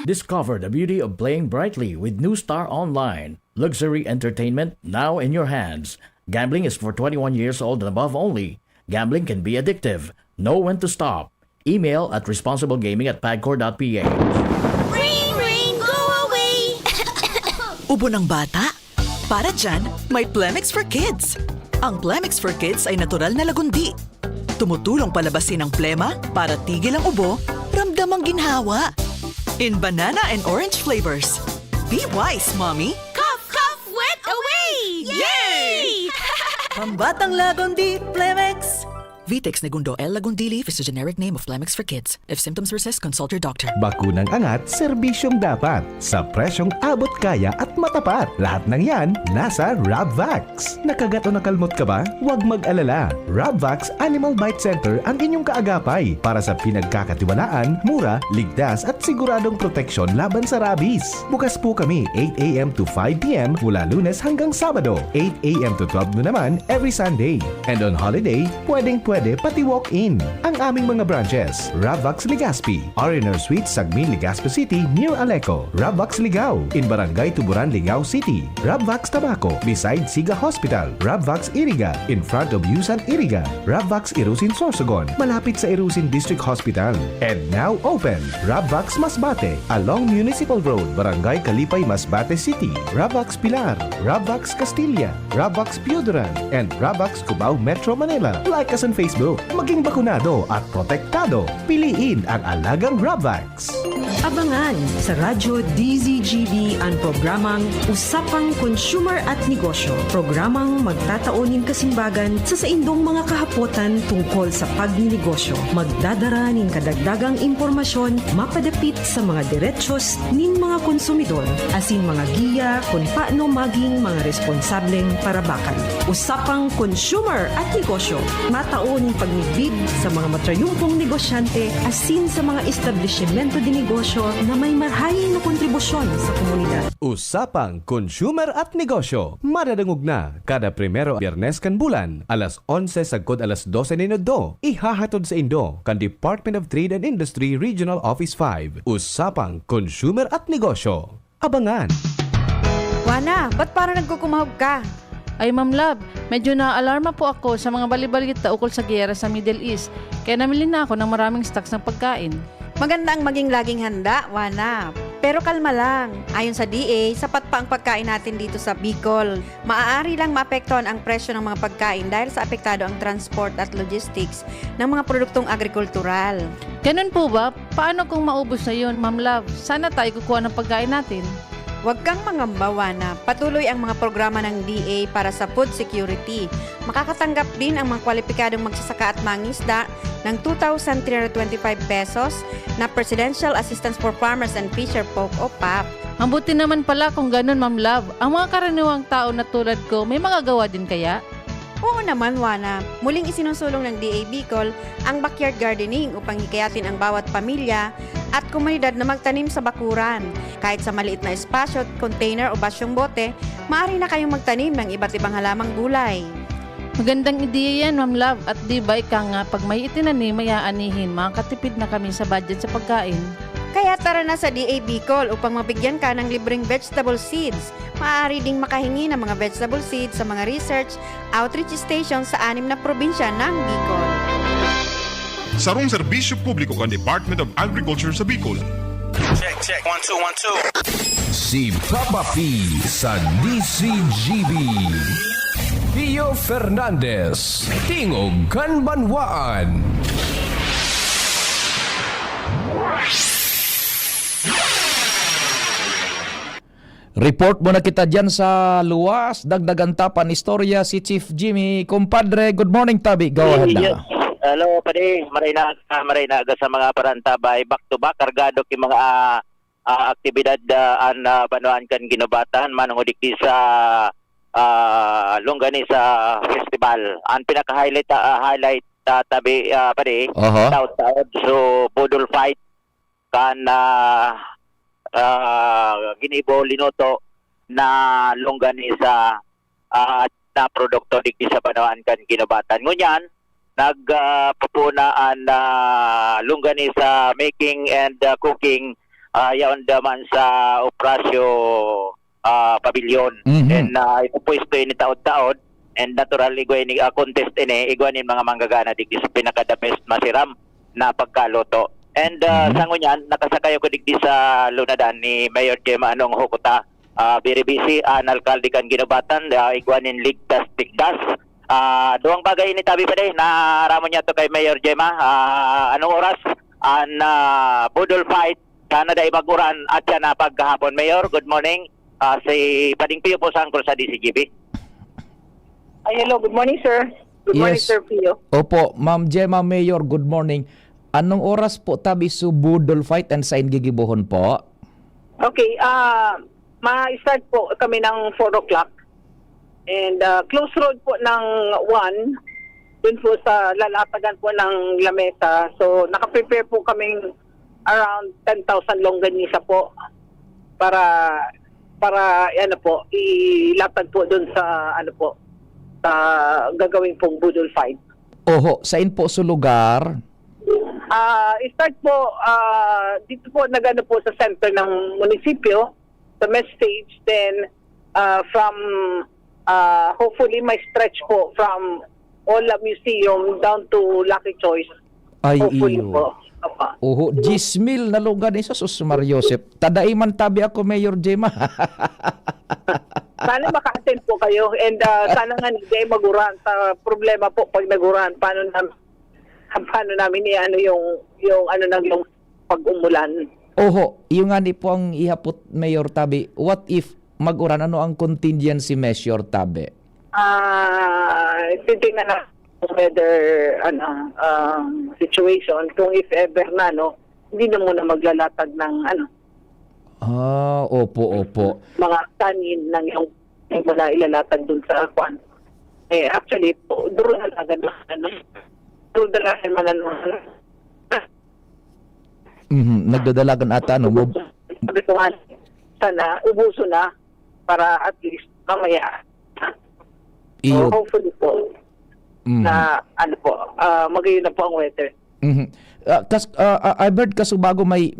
Discover the beauty of playing brightly with New Star Online. Luxury entertainment now in your hands. Gambling is for 21 years old and above only. Gambling can be addictive. Know when to stop. Email at responsiblegaming@pagcor.ph. Ring, ring, go away! Ubo ng bata? Para dyan, may Plemix for Kids. Ang Plemix for Kids ay natural na lagundi. Tumutulong palabasin ang plema para tigil ang ubo, ramdam ang ginhawa. In banana and orange flavors. Be wise, Mommy! Cough, cough, wet away! Yay! Pambatang lagundi, Plemix! Vitex Negundo L. Lagundili is a generic name of Plemix for kids. If symptoms persist, consult your doctor. Bakunang angat, serbisyong dapat. Sa presyong abot kaya at matapat. Lahat ng yan, nasa Rabvax. Nakagat o nakalmot ka ba? Huwag mag-alala. Rabvax Animal Bite Center ang inyong kaagapay para sa pinagkakatiwalaan, mura, ligtas at siguradong proteksyon laban sa rabies. Bukas po kami 8 a.m. to 5 p.m. mula Lunes hanggang Sabado. 8 a.m. to 12 noon naman every Sunday. And on holiday, pwede pati walk-in. Ang aming mga branches, Rabvax Legazpi, R&R Suite, Sagmin, Legazpi City, near Aleco. Rabvax Ligao, in Barangay Tuburan, Ligao City. Rabvax Tabaco, beside Siga Hospital. Rabvax Iriga, in front of Yusan Iriga. Rabvax Irusin Sorsogon, malapit sa Irusin District Hospital. And now open, Rabvax Masbate, along Municipal Road, Barangay Kalipay, Masbate City. Rabvax Pilar, Rabvax Castilla, Rabvax Pioduran, and Rabvax Cubao Metro Manila. Like us on Facebook, maging bakunado at protektado. Piliin ang alagang Rabvax. Abangan sa Radyo DZGB ang programang Usapang Consumer at Negosyo. Programang magtataunin kasimbagan sa saindong mga kahapotan tungkol sa pagninegosyo. Magdadara nin kadagdagang impormasyon mapadapit sa mga diretsyon nin mga konsumidor asin mga giya kung paano maging mga responsableng parabakan. Usapang Consumer at Negosyo. Mataunin pagnigbid sa mga matrayumpong negosyante asin sa mga establishmento di negosyo na may marhayin na kontribusyon sa komunidad. Usapang Consumer at Negosyo. Madadangog na kada primero Biyernes kan bulan, alas 11 sagkod alas 12 minuto. Ihahatod sa Indo kan Department of Trade and Industry Regional Office 5. Usapang Consumer at Negosyo. Abangan! Wana, ba't parang nagkukumahog ka? Ay Ma'am Love, medyo na-alarma po ako sa mga balibalita ukol sa giyera sa Middle East. Kaya namili na ako ng maraming stocks ng pagkain. Maganda ang maging laging handa, Wana. Pero kalma lang. Ayon sa DA, sapat pa ang pagkain natin dito sa Bicol. Maaari lang maapektuhan ang presyo ng mga pagkain dahil sa apektado ang transport at logistics ng mga produktong agrikultural. Ganun po ba? Paano kung maubos na yun, Ma'am Love? Sana tayo kukuha ng pagkain natin. Huwag kang mangamba, na patuloy ang mga programa ng DA para sa food security. Makakatanggap din ang mga kwalipikadong magsasaka at mangisda ng 2,325 pesos na Presidential Assistance for Farmers and Fisher Folk o PAP. Mabuti naman pala kung ganun, Ma'am Love. Ang mga karaniwang tao na tulad ko, may magagawa din kaya? Oo naman, Wana. Muling isinusulong ng DA Bicol ang backyard gardening upang hikayatin ang bawat pamilya at komunidad na magtanim sa bakuran. Kahit sa maliit na espasyo, container o basyong bote, maaari na kayong magtanim ng iba't ibang halamang gulay. Magandang ideya yan, Ma'am Love. At di ba ika nga, pag may itinanim, may aanihin, makakatipid na kami sa budget sa pagkain. Kaya tara na sa DA Bicol upang mabigyan ka ng libreng vegetable seeds. Maaari ding makahingi ng mga vegetable seeds sa mga research outreach stations sa 6 na probinsya ng Bicol. Sarong serbisyo publiko kan Department of Agriculture sa Bicol. Check, 1, 2, 1, 2. Si Papa P sa DCGB. Pio Fernandez, Tingog Kanbanwaan. Report muna kita dyan sa luwas. Dagdagan tapan istorya si Chief Jimmy. Compadre, good morning tabi. Go ahead na. Yes. Hello, pare. Maray na aga sa mga parantabay. Back to back, kargado ki mga aktibidad an banuan kan ginubatan manungudik sa Longganisa Festival. Ang pinaka-highlight tabi pare, taod-taod. So, Budol Fight kan ginibo linoto na longganisa na produkto digdi sa panahon kan ginubatan. Ngunyan nagpupunaan na longganisa making and cooking yaon daman sa operasyo pavilion. And ipupwesto ini taod-taod and naturally igwa ni contest ini igwanin mga manggagana digdi sa pinaka-the best masiram na pagkaloto. And sa ngunyan, nakasakay ako digdi sa lunadan ni Mayor Gemma Anong Hukuta. Very busy, alkalde kan ginubatan, igwanin ligtas tigdas. Duwang bagay ni tabi pa din, naramon niya to kay Mayor Gemma. Anong oras? Budol Fight, sana dahil maguran at siya na pagkahapon. Mayor, good morning. Si Pading Pio po sa angkol sa DCGB. Hello, good morning sir. Good morning, Yes. Sir Pio. Opo, Ma'am Gemma Mayor, good morning. Anong oras po tabi su budol fight and sign gigibuhon po? Okay, ma-start po kami ng 4 o'clock. And close road po ng 1, dun po sa lalatagan po ng lamesa. So, nakaprepare po kaming around 10,000 longganisa po para ano po, ilatag po dun sa ano po, sa gagawin pong budol fight. Oho, sain po su lugar? Start po, dito po nagano po sa center ng munisipyo, sa mess stage, then from, hopefully may stretch po from Ola Museum down to Lucky Choice. Ay, Hopefully iyo. po. Opa. Oho, 10,000 na lugar sa Susmar Joseph. Tadai man tabi ako, Mayor Gemma. Sana maka-attend po kayo and sana nga hindi maguran sa problema po pag naguran. Paano namin ano yung ano nang yung pag-umulan. Oho, yung nga ni po ang ihapot, Mayor Tabi. What if mag-uran? Ano ang contingency measure, Tabi? Titingnan na weather situation kung if ever na hindi na muna maglalatag ng Opo. mga kanin ng yung muna ilalatag dun sa kwan. Actually doon na lang doon na lang Nagdadalagan ata sabi ko nga, sana ubuso na para at least mamaya iyo. hopefully po na magayon na po ang weather. I heard kaso bago may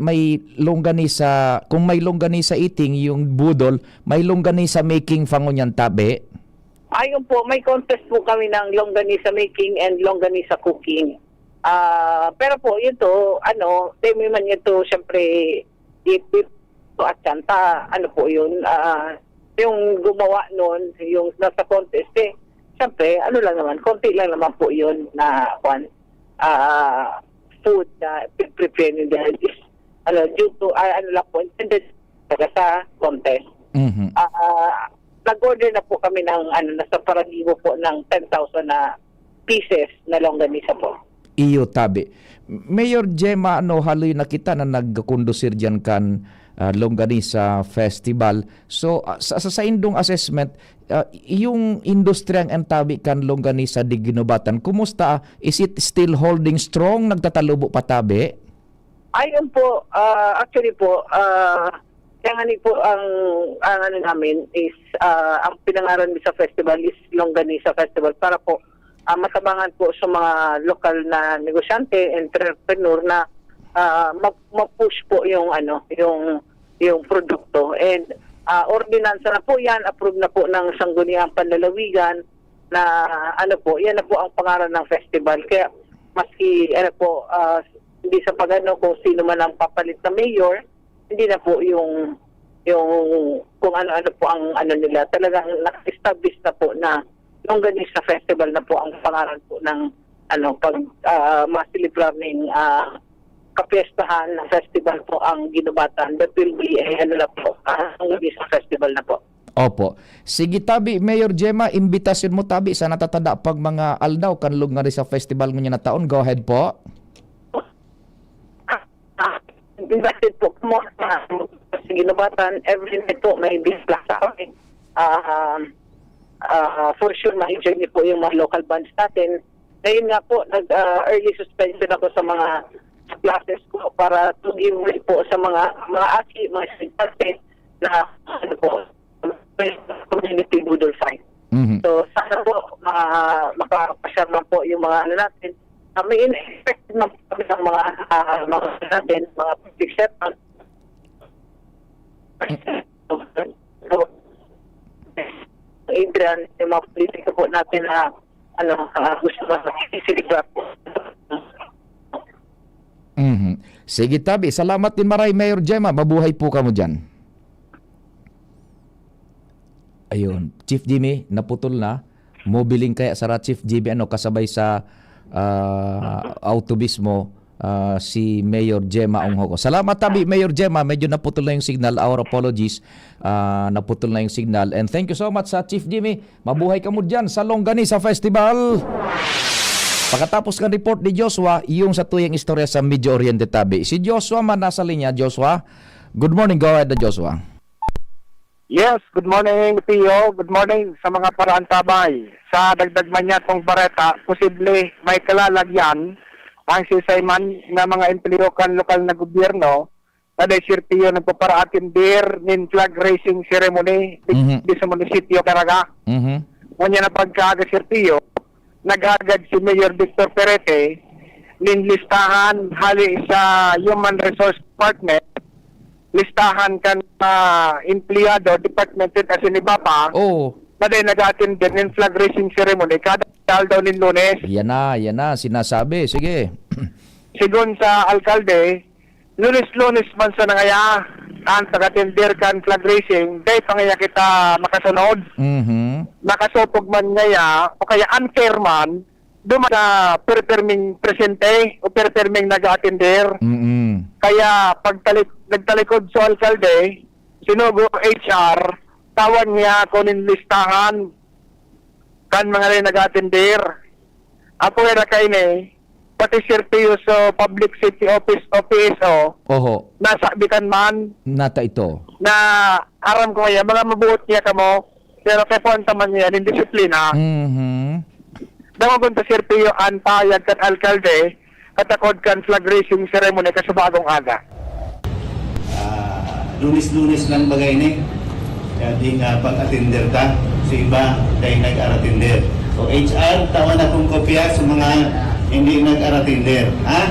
longganisa, kung may longganisa eating yung budol, may longganisa making fangunyan, Tabi? Ayun po, may contest po kami ng longganisa making and longganisa cooking. Pero po, ito, temi man ito, syempre, ipip at santa, po yun, yung gumawa nun, yung nasa contest, syempre, lang naman, konti lang naman po yun na, food na prepare nyo dahil is, due to, lang po, intended sa contest. Nag-order na po kami ng, nasa paralibo po ng 10,000 na pieces na longganisa po. Iyo, Tabi. Mayor Gemma, haloy na kita na nagkondusir dyan kan longganisa festival. So, sa indong assessment, yung industriyang Tabi kan longganisa di ginubatan, kumusta? Is it still holding strong? Nagtatalubo pa, Tabi? Ayun po, actually po, kaya po ang namin is, ang pinangaran sa festival is Longganisa Festival para po matabangan po sa mga lokal na negosyante, entrepreneur na ma-push po yung produkto. And ordinansa na po yan, approved na po ng Sangguniang Panlalawigan na yan na po ang pangalan ng festival. Kaya maski hindi sa pagano kung sino man ang papalit na mayor, hindi na po yung kung ano po ang nila. Talagang na-establish na po na Longganisa Festival na po ang pangalan po ng pag masilibrar ng kapiestahan ng festival po ang ginubatan. That will be Longganisa Festival na po. Opo. Sige, Tabi, Mayor Gemma, imbitasyon mo, Tabi, sa natatada pag mga aldaw kan Longganisa Festival ngayon na taon. Go ahead po. Invited po mo sa ginubatan. Every night po may display sa amin. For sure, ma-enjoy niyo po yung mga local bands natin. Ngayon nga po, early suspension ako sa mga classes ko para to give way po sa mga aki, mga estudyante na community budol fight. So, sana po makapasyar man po yung mga natin. May in-expect na po kami ng mga natin, mga public sector. Adrian, yung mga politika po natin na gusto makikisiligra po. Sige, Tabi. Salamat din maray, Mayor Gemma. Mabuhay po ka mo dyan. Ayun. Chief Jimmy, naputol na. Mobiling kaya sa Chief Jimmy, kasabay sa autobus mo. si Mayor Gemma Onghoco. Salamat tabi Mayor Gemma, medyo naputol na yung signal. Our apologies. Naputol na yung signal. And thank you so much sa Chief Jimmy. Mabuhay ka mo dyan sa Longganisa Festival. Pagkatapos ng report ni Joshua, yung sa tuyang istorya sa Medyo Oriente tabi. Si Joshua man nasa linya. Joshua, good morning. Go ahead, Joshua. Yes, good morning, Tio. Good morning sa mga paraan tabay. Sa dagdag man niya itong bareta, posible may kalalagyan ang sisayman na mga empleo kan lokal na gobyerno na dahil Sir Tio nagpaparaatindir nin flag raising ceremony di sa munisipyo Caraga. Kanya na pagkaaga Sir Tio, nagagad si Mayor Victor Perete nin listahan hali sa Human Resource Department, listahan kan empleyado department as in Ibapa. Na dahil nag-attend din ng flag raising ceremony kada daw nin Lunes. Yan na, sinasabi. Sige. Sigon sa alkalde, Lunes man sa nangaya ang taga-tender kan flag raising, dahil pangaya kita makasunod. Nakasupog man ngaya, o kaya unfair man, duman na perperming presente o perperming nag-attender. Kaya pag nagtalikod sa alkalde, sinugo HR, tawan niya kunin listahan kan mga rin nag-attender. Ako era kay ni pati Sir Tio sa Public Safety Office o PSO. Nasa bikan man nata ito na aram ko kaya mga mabuot niya kamo, pero kay punta man niya nin disiplina. Dangogon ta Sir Tio ang payag kan alkalde katakod kan flag raising ceremony kasubagong aga. Lunes lang bagay ni. Kaya di nga pag-attender ta, sa iba dahil nag-attender. O HR, tawa na kong kopya sa mga hindi nag-attender. Ha?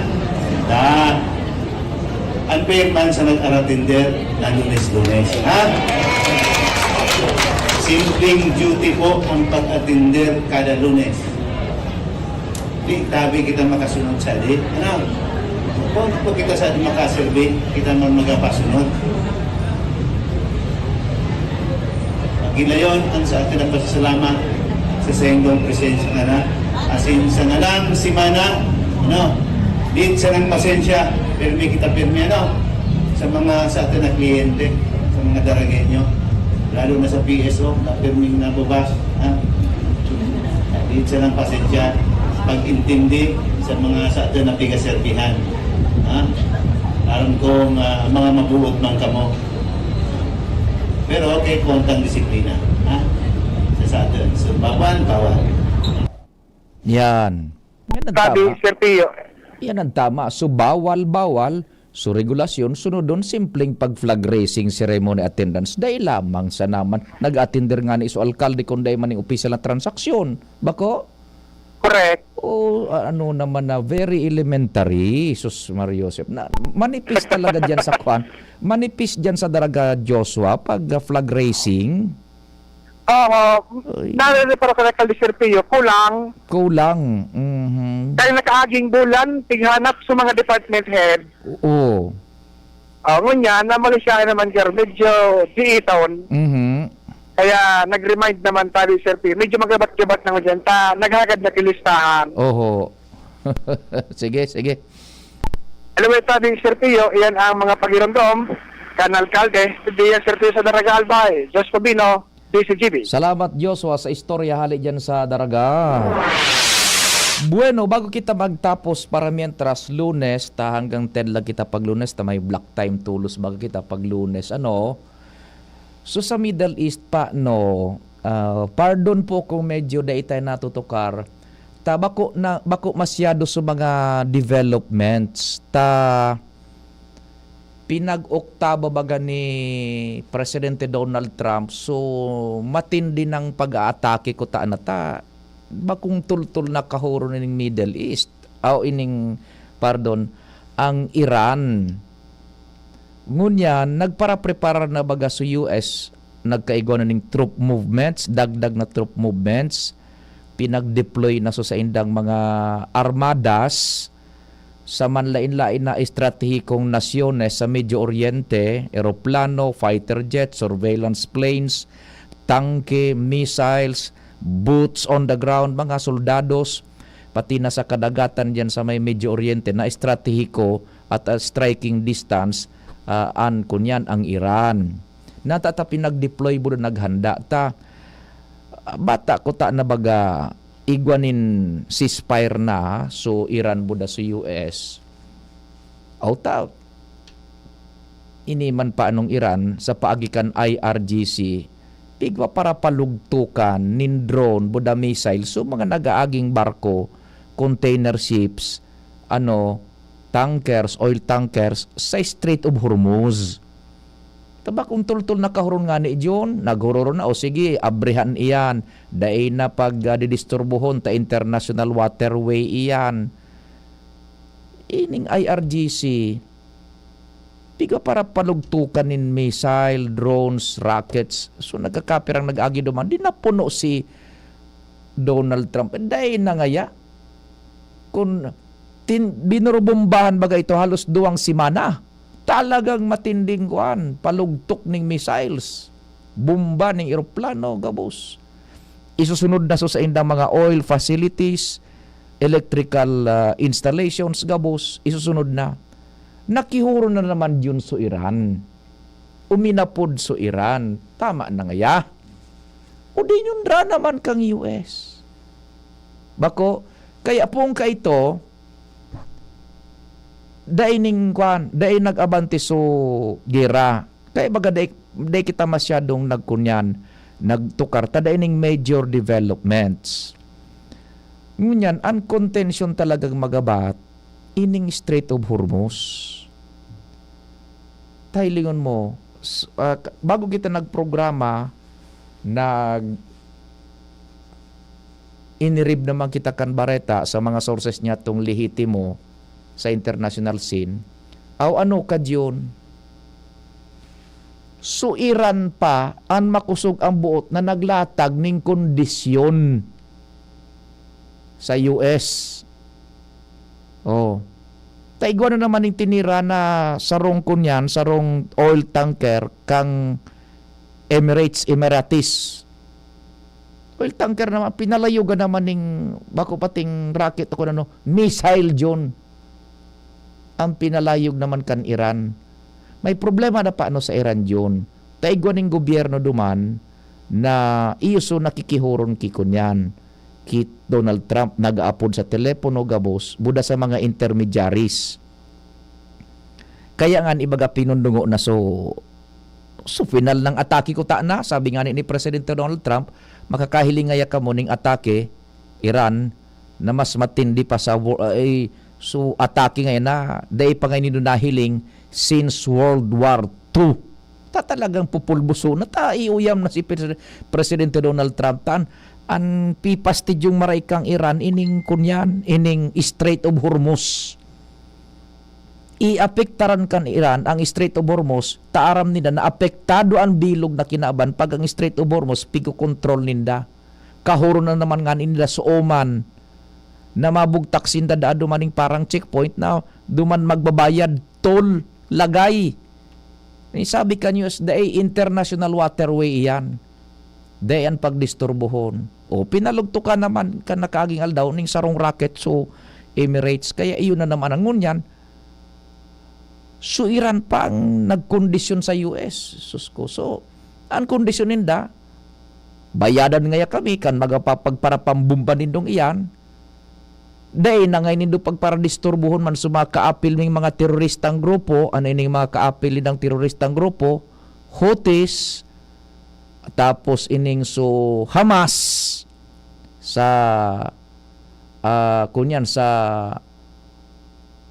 Unfair man sa nag-attender na Lunes. Ha? Simpleng duty po ang pag-attender kada Lunes. Di, tabi kita makasunod sa di. Ano? Kung kita sa di makasurvey, kita man magapasunod. Gilayon ang sa atin ang pasasalamat sa sayang presensya nga na asin sa ngalang simana din sa ng pasensya pirmi sa mga sa atin na kliyente, sa mga daragenyo lalo na sa PSO na pirming nababas din sa ng pasensya pag-intindi sa mga sa atin na pigaserbihan alam kong mga mabuot man kamo. Pero okay, kontang disiplina. Sa atin. So, bawal. Yan. Yan ang tama. Sir Tio. Yan ang tama. So, bawal. So, regulasyon, sunodon, simpleng pag-flag raising ceremony attendance. Dahil lamang sa naman, nag-attender nga ni iso alkalde kung dahil man yung official na transaksyon. Bako? Correct. O, ano naman na, very elementary, Sus Mario Joseph. Manipis talaga dyan sa kwan. Manipis dyan sa daraga Joshua pag flag racing. Nalala para sa alkalde Sir Tio, kulang. Dahil nakaaging bulan, tighanap sa mga department head. Oo. Ngunyan, namali siya naman sir, medyo diiton. Kaya nag-remind naman tayo Sir Tio, medyo magabat-gabat na dyan, naghagad na kilistahan. Sige. Alam mo tayo Sir Tio, iyan ang mga pagirandom, kan alkalde, diyan Sir Tio sa Daraga Albay, Diyos Pabino, DCGB. Salamat Joshua sa istorya hali dyan sa Daraga. Bueno, bago kita magtapos para mientras Lunes, hanggang 10 lang kita pag Lunes, may block time tulos bago kita pag Lunes. So sa Middle East pa, pardon po kung medyo dahi tayo natutukar, bako masyado sa mga developments, pinag-oktaba baga ni Presidente Donald Trump, so matindi ng pag-aatake ko bakong tultul na kahuro ng Middle East, ang Iran. Ngunyan, nagpara-prepara na baga sa US, nagkaigo na ng troop movements, dagdag na troop movements, pinag-deploy na sa indang mga armadas sa manlain-lain na estratehikong nasyones sa Medyo Oriente, eroplano, fighter jets, surveillance planes, tanke, missiles, boots on the ground, mga soldados, pati na sa kadagatan diyan sa may Medyo Oriente na estratehiko at striking distance kunyan ang Iran. Natata pinag-deploy budo naghanda ta. Bata ko ta na baga igwanin ceasefire na so Iran buda sa US. Out iniman pa anong Iran sa paagikan IRGC igwa para palugtukan nin drone buda missile so mga nagaaging barko, container ships, tankers, oil tankers sa Strait of Hormuz. Taba kung tultul nakahuron nga ni John, naghuroron na, o sige, abrihan iyan. Dahil na didisturbuhon ta international waterway iyan. Ining IRGC, piga para palugtukan nin missile, drones, rockets. So nagkakapirang nag-agi duman, di napuno si Donald Trump. Dahil na ngaya, kung binurubumbahan baga ito halos 2 simana, talagang matinding palugtok ng missiles, bomba ng eroplano, gabos. Isusunod na so sa indang mga oil facilities, electrical installations, gabos, isusunod na. Nakihuro na naman yun sa Iran. Uminapod sa Iran. Tama na ngaya. O di yun naman kang US. Bako, kaya pong ka ito, dain nag-abante so gera. Kaya baga day kita masyadong nagkunyan, nagtukar ta dain major developments. Ngunyan, ang contention talagang magabat ining Strait of Hormuz. Tailingon mo, bago kita nagprograma, inirib naman kita kan Bareta sa mga sources niya tong lehitimo sa international scene, ka diyon. So Iran pa ang makusog ang buot na naglatag ning kondisyon sa US. Taigwa na naman ning tinira na sarong kunyan, sarong oil tanker kang Emiratis. Oil tanker naman, pinalayugan naman ning bako pating rocket ako missile John. Ang pinalayog naman kan Iran. May problema na paano sa Iran yun. Taigwan ng gobyerno duman na iuso nakikihuron kikunyan. Kit Donald Trump nag-aapod sa telepono gabos buda sa mga intermediaries. Kaya nga ibaga pinundungo na so final ng atake ko ta na, sabi nga ni Presidente Donald Trump, makakahiling nga kamo ning atake Iran na mas matindi pa sa so atake ngayon na day pa ngayon nahiling since World War II. Talagang pupulbuso na iuyam na si Presidente Donald Trump an pipastid yung maray kang Iran ining ining Strait of Hormuz. Iapektaran kan Iran ang Strait of Hormuz, taaram nila na apektado ang bilog na kinaaban pag ang Strait of Hormuz pigo control ninda. Kahuro na naman nga nila sa Oman na mabugtak sinda dumaning parang checkpoint na duman magbabayad toll lagay. Sabi ka news day international waterway iyan. Day ang pagdisturbohon. Pinalugtukan naman ka nakaging aldaw ning sarong rocket so Emirates. Kaya iyon na naman ang ngunyan. So Iran pa ang nagkondisyon sa US. Susko. So ang kondisyon ninda bayadan ngaya kami kan magapapagparapambumba nindong iyan. Day na ngay nindo pagparadisturbuhon man sumakaapil ng mga teroristang grupo, ining mga kaapil ng teroristang grupo, Houthis, tapos ining so Hamas sa kunyan sa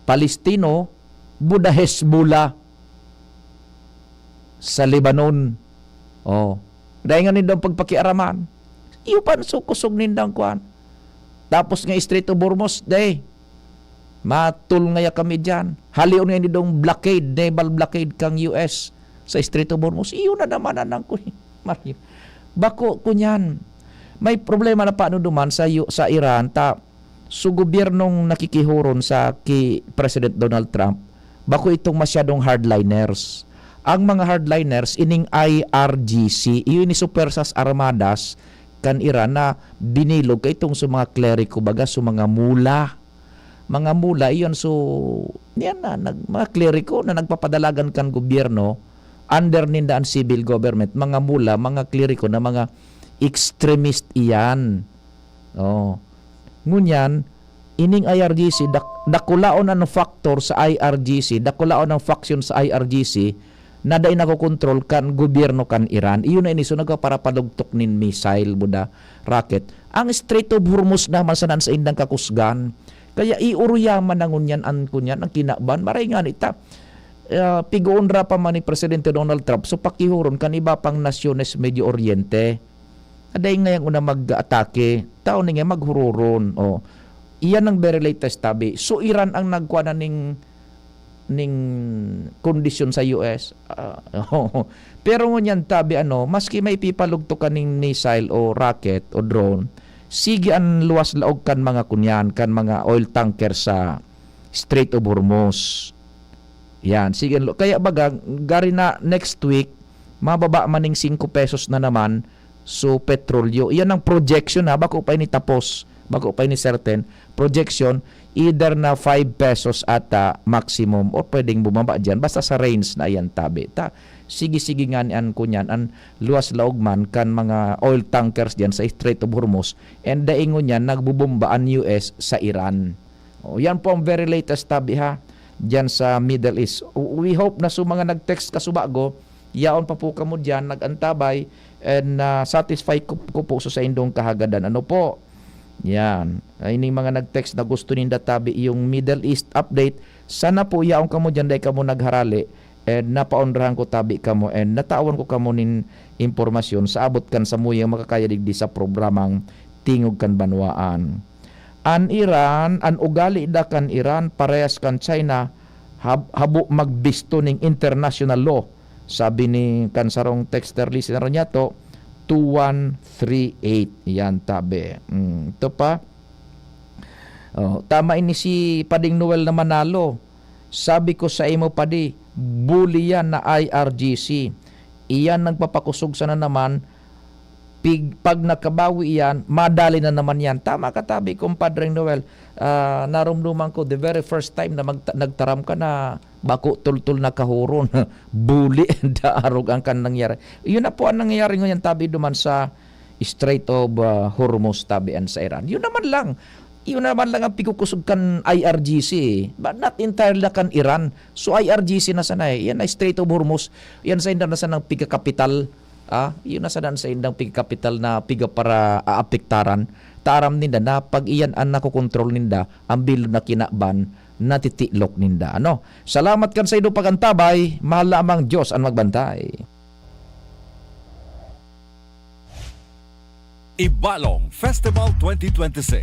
Palestino, buda Hezbollah sa Lebanon. Dahil nga nindang pagpakiaraman, iupan sukusog nindang kuan. Tapos nga Strait of Hormuz, matul nga kami dyan. Halion nga nidong blockade, naval blockade kang US sa Strait of Hormuz. Iyon na naman ang bako kunyan. May problema na paano duman sa Iran so gobyernong nakikihuron sa President Donald Trump. Bako itong masyadong hardliners. Ang mga hardliners ining IRGC, iyon ni Supersas Armadas kan Iran na binilog kay itong sa mga kleriko baga sa mga mula. Mga mula iyon, so yan na mga kleriko na nagpapadalagan kan gobyerno under ninda ang civil government, mga mula, mga kleriko na mga extremist iyan. Oh. Ngunyan, ining IRGC, dakulaon ang factor sa IRGC, dakulaon ang faction sa IRGC, na dahi nakokontrol kan gobyerno kan Iran. Iyon na iniso para palugtok nin missile, buda, rocket. Ang Strait of Hormuz naman sa indang kakusgan. Kaya iuruyaman na ngunyan ang kinaban. Maray nga ita, pigoonra pa man ni Presidente Donald Trump, so pakihuron kan iba pang nasyones Medio Oriente. Aday ngayang una mag-atake, tao nga maghururon. Oh. Iyan ang very latest tabi. So Iran ang nagkuha na ning kondisyon sa US. Pero ngunyan tabi maski may pipalugto ka ning missile o rocket o drone, sige ang luwas laog kan mga kunyan, kan mga oil tanker sa Strait of Hormuz. Yan, sige. Kaya baga, gari na next week, mababa maning 5 pesos na naman so petrolyo. Iyan ang projection ha, bako pa ni tapos, bako pa ni certain projection, either na 5 pesos at maximum o pwedeng bumaba dyan, basta sa range na yan tabi. Sige-sige nga niyan kunyan, ang luwas laog man kan mga oil tankers dyan sa Strait of Hormuz, and daingon yan, nagbubomba ang US sa Iran. O, yan po ang very latest tabi ha, dyan sa Middle East. We hope na so mga nag-text kasubago, yaon pa po kamo dyan, nag-antabay, and satisfy ko po sa indong kahagadan. Ano po? Yan. Ining mga nag-text na gusto ninda tabi yung Middle East update. Sana po yaon kamo dyan dahil kamo nagharali, and napaonrahan ko tabi kamo, and natawan ko kamo nin impormasyon sa abot kan sa muyang makakaya digdi sa programang Tingog kan Banwaan. An Iran, an ugali da kan Iran, parehas kan China, habo magbisto ning international law. Sabi ni kansarong texter listener niya to, 2138. Yan tabi. Ito pa. Tama ini si Pading Noel na Manalo. Sabi ko sa imo padi, bully yan na IRGC. Iyan nagpapakusog sana naman. Pag nakabawi yan, madali na naman yan. Tama ka tabi, kumpadring Noel. Narumduman ko the very first time na nagtaram ka na bako tultul na kahuron. Bully and arog ang kan nangyari. Yun na po ang nangyayari ngayon tabi duman sa Strait of Hormuz tabi and sa Iran. Yun naman lang ang pikukusog kan IRGC. But not entirely kan Iran. So IRGC na sana yan ay Strait of Hormuz. Yan sa indan na sana ng pigakapital. Yun na sana sa indang pigakapital na piga para aapektaran. Taram ninda na pag iyan ang nakokontrol ninda, ang bilo na kinaban, natitiklok ninda. Salamat kan sa ido pagantabay. Mahal lamang Diyos ang magbantay. Ibalong Festival 2026